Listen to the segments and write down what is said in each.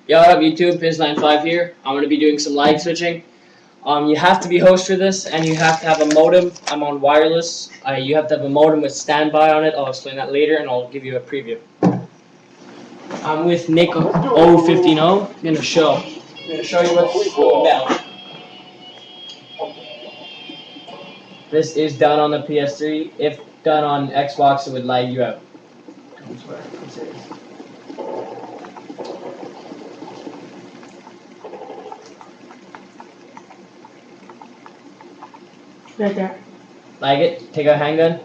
Yo, what up YouTube, PS95 here. I'm going to be doing some lag switching. You have to be host for this, and you have to have a modem. I'm on wireless. You have to have a modem with standby on it. I'll explain that later, and I'll give you a preview. I'm with Nick 015. I'm going to show you what's going down. This is done on the PS3. If done on Xbox, it would lag you out. I swear, I'm serious. Right there. Like it? Take a handgun.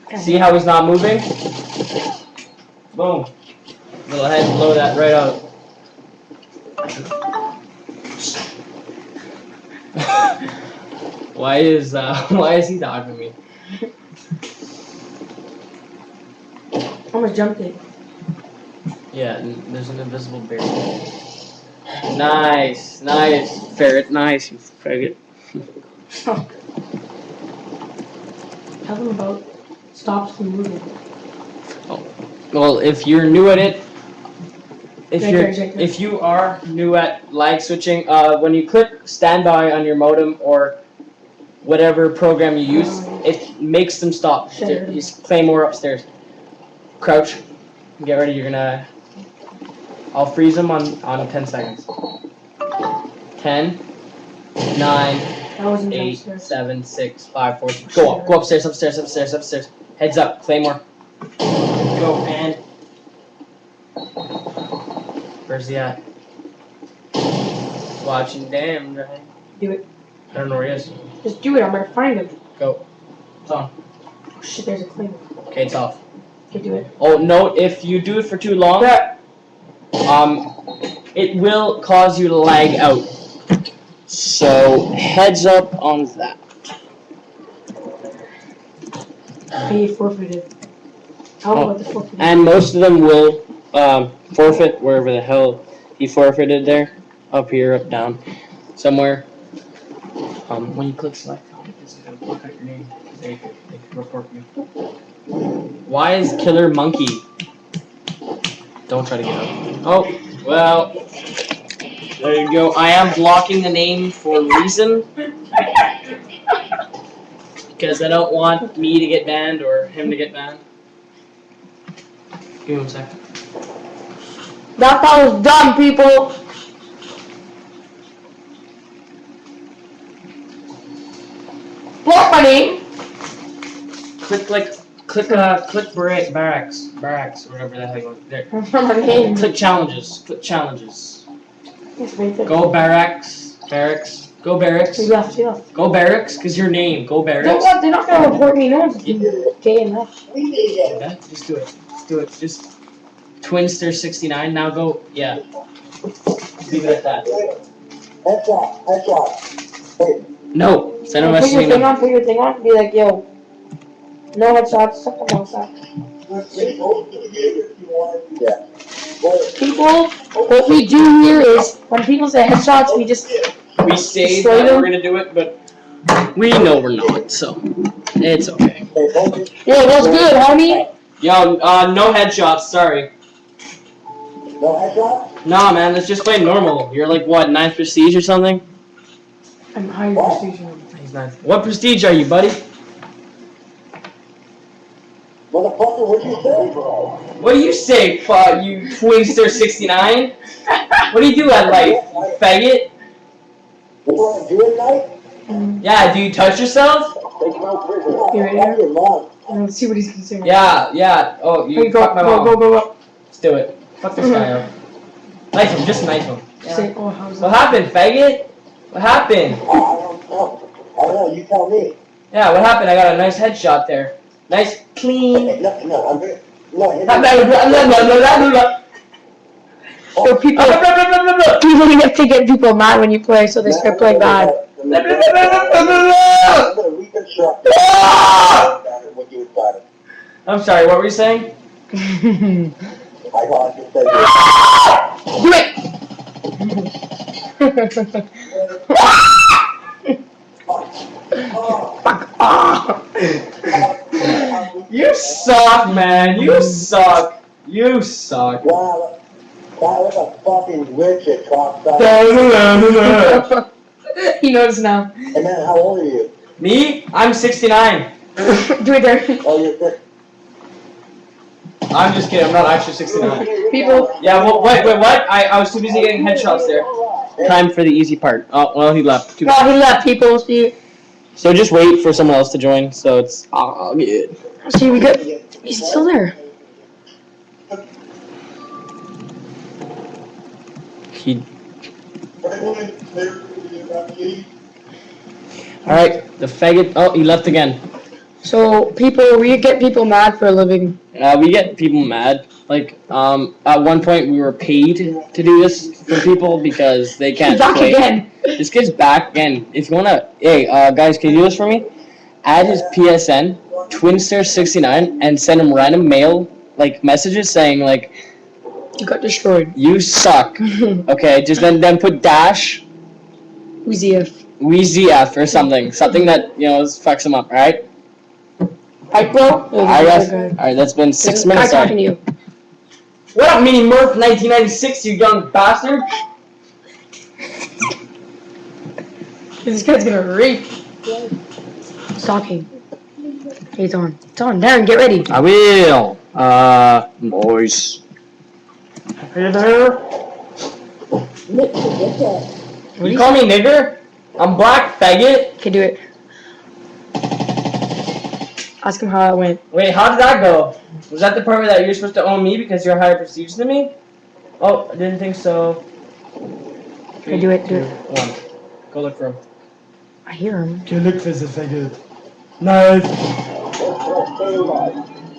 Okay. See how he's not moving? Boom. Go ahead and blow that right out. why is he dodging me? Almost jumped it. Yeah, there's an invisible barrier. Nice, ferret, nice, you faggot. Tell them about stops from moving. Oh, well, if you're new at it, Right. if you are new at lag switching, when you click standby on your modem or whatever program you use, it makes them stop. You play more upstairs. Crouch. Get ready. You're gonna. I'll freeze them on 10 seconds. 10, 9, 8, 7, 6, 5, 4. Go up. Go upstairs. Upstairs. Heads up. Claymore. Go and. Where's he at? Watching damn right. Do it. I don't know where he is. Just do it. I'm gonna find him. Go. It's on. Oh shit! There's a claymore. Okay, it's off. Okay, do it. Oh, note, if you do it for too long, it will cause you to lag out. So, heads up on that. He forfeited. Tell him about the forfeit. And most of them will forfeit wherever the hell he forfeited there. Up here, up, down, somewhere. When you click select, it's going to look at your name. They could report you. Why is Killer Monkey? Don't try to get up. Oh, well, there you go. I am blocking the name for a reason. Because I don't want me to get banned or him to get banned. Give me 1 second. That was dumb, people. Block my name. Click barracks, or whatever the heck. There. My name. Click challenges. Go barracks. Go barracks. He left. Go barracks, cause your name. Go barracks. Don't what? They're not gonna report me. No one's gay enough. Yeah, just do it. Just Twinster69. Now go. Yeah. Leave it at that. Headshot. No. Send a Put message. your thing on. Be like, yo. No headshots. Something else. Yeah. People, what we do here is when people say headshots, we say that we're gonna do it, but we know we're not, so it's okay. Yeah, that's good, homie. Yo, no headshots, sorry. No headshot? Nah, man, let's just play normal. You're like, what, 9th prestige or something? I'm higher prestige. He's 9th. What prestige are you, buddy? Motherfucker, what'd you say, bro? What do you say, you Twinster69? What do you do at life, you faggot? What do I do at night? Yeah, do you touch yourself? You ready? Let's see what he's gonna say. Yeah. Oh, you fucked my mom. Go. Let's do it. Fuck this guy up. Knife him, just knife him. Yeah. Say, oh, how's What that? happened, faggot? What happened? I don't know, you tell me. Yeah, what happened? I got a nice headshot there. Nice, clean. No, I'm good. No, So people get to get people mad when you play, so they start playing bad. I'm gonna reconstruct what you started. I'm sorry, what were you saying? I thought you said Fuck off! You suck, man. You suck. You suck. Well, That was a fucking widget, cocksucker. He knows now. Hey man, how old are you? Me? I'm 69. Do it there. Oh, you're 50. I'm just kidding. I'm not actually 69. People. Yeah, well, wait, what? I was too busy getting headshots there. Time for the easy part. Oh, well, he left. Too bad. Well, he left. People. See. So just wait for someone else to join, so it's all good. See, we got. He's still there. He. Alright, the faggot. Oh, he left again. So people, we get people mad for a living. We get people mad. Like, at one point we were paid to do this for people because they can't He's back play. again. This kid's back again. If you wanna, hey, guys, can you do this for me? Add his PSN, Twinster69, and send him random mail, like, messages saying, like, You got destroyed. you suck. Okay, just then put dash WZF or something that, you know, fucks him up, alright? Alright, bro? Alright, that's been 6 minutes. I'm talking to you. What up, Mini Murph 1996, you young bastard? This guy's gonna rape. He's talking. Okay, it's on. It's on. Darren, get ready. I will. Boys. Hey there. You call me nigger? I'm black, faggot. Okay, do it. Ask him how it went. Wait, how did that go? Was that the part where that you're supposed to own me because you're higher prestige than me? Oh, I didn't think so. Okay, do it, do it. 1. Go look for him. I hear him. Okay, look for the faggot. Nice.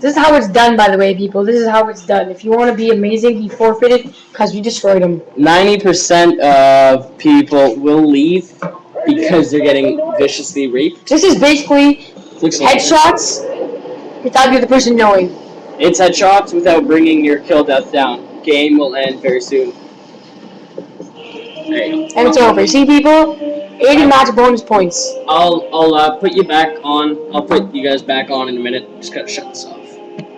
This is how it's done, by the way, people. This is how it's done. If you want to be amazing, he forfeited because you destroyed him. 90% of people will leave because they're getting viciously raped. This is basically headshots without the other person knowing. It's headshots without bringing your kill death down. Game will end very soon. There you go. And it's over. See, people? 80 match bonus points. I'll put you back on. I'll put you guys back on in a minute. Just gotta shut this off.